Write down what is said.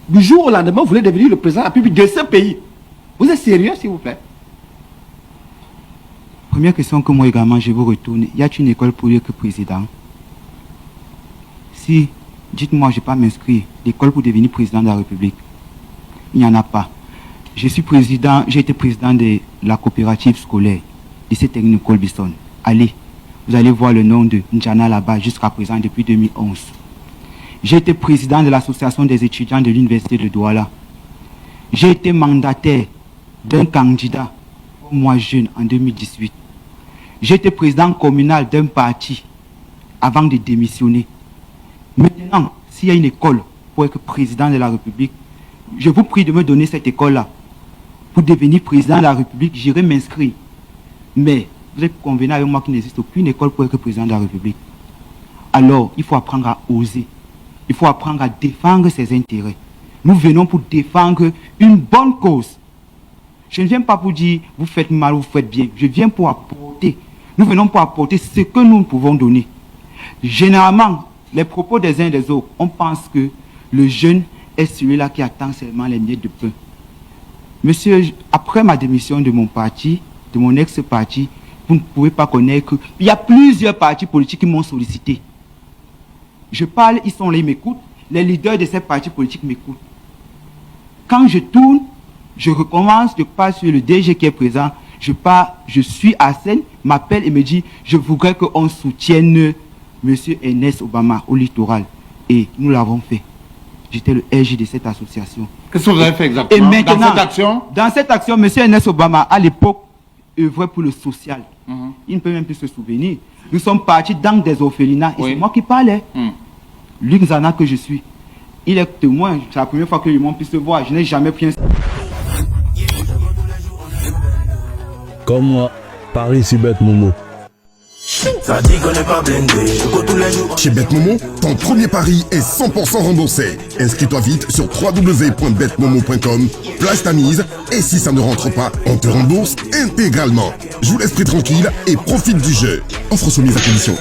Du jour au lendemain, vous voulez devenir le président de la République de ce pays. Vous êtes sérieux, s'il vous plaît? Première question que moi également je vous retourne. Y a-t-il une école pour être président? Si, dites-moi, je ne vais pas m'inscrire. L'école pour devenir président de la République. Il n'y en a pas. J'ai été président de la coopérative scolaire, lycée technique Colbison. Allez, vous allez voir le nom de N'Djana là-bas jusqu'à présent depuis 2011. J'ai été président de l'association des étudiants de l'université de Douala. J'ai été mandataire d'un candidat, moi jeune, en 2018. J'ai été président communal d'un parti avant de démissionner. Maintenant, s'il y a une école pour être président de la République, je vous prie de me donner cette école-là. Pour devenir président de la République, j'irai m'inscrire. Mais vous êtes convenu avec moi qu'il n'existe aucune école pour être président de la République. Alors, il faut apprendre à oser. Il faut apprendre à défendre ses intérêts. Nous venons pour défendre une bonne cause. Je ne viens pas pour dire vous faites mal ou vous faites bien. Je viens pour apporter. Nous venons pour apporter ce que nous pouvons donner. Généralement, les propos des uns et des autres, on pense que le jeune est celui-là qui attend seulement les miettes de pain. Monsieur, après ma démission de mon parti, de mon ex-parti, vous ne pouvez pas connaître qu'il y a plusieurs partis politiques qui m'ont sollicité. Je parle, ils sont là, ils m'écoutent. Les leaders de ces partis politiques m'écoutent. Quand je tourne, je recommence, je passe sur le DG qui est présent, je suis à scène, m'appelle et me dit, je voudrais qu'on soutienne M. Ernest Obama au littoral. Et nous l'avons fait. J'étais le RG de cette association. Qu'est-ce que vous avez fait exactement et maintenant, dans cette action? Dans cette action, M. Ernest Obama, à l'époque, œuvrait pour le social. Il ne peut même plus se souvenir. Nous sommes partis dans des orphelinats et c'est moi qui parlais. L'Inzana que je suis. Il est témoin, c'est la première fois que le monde puisse se voir. Je n'ai jamais pris un... Comme moi, Paris, c'est bête, Momo. Ça dit qu'on n'est pas blindé, je go tous les jours. Chez BetMomo, ton premier pari est 100% remboursé. Inscris-toi vite sur www.betmomo.com, place ta mise et si ça ne rentre pas, on te rembourse intégralement. Joue l'esprit tranquille et profite du jeu. Offre soumise à condition.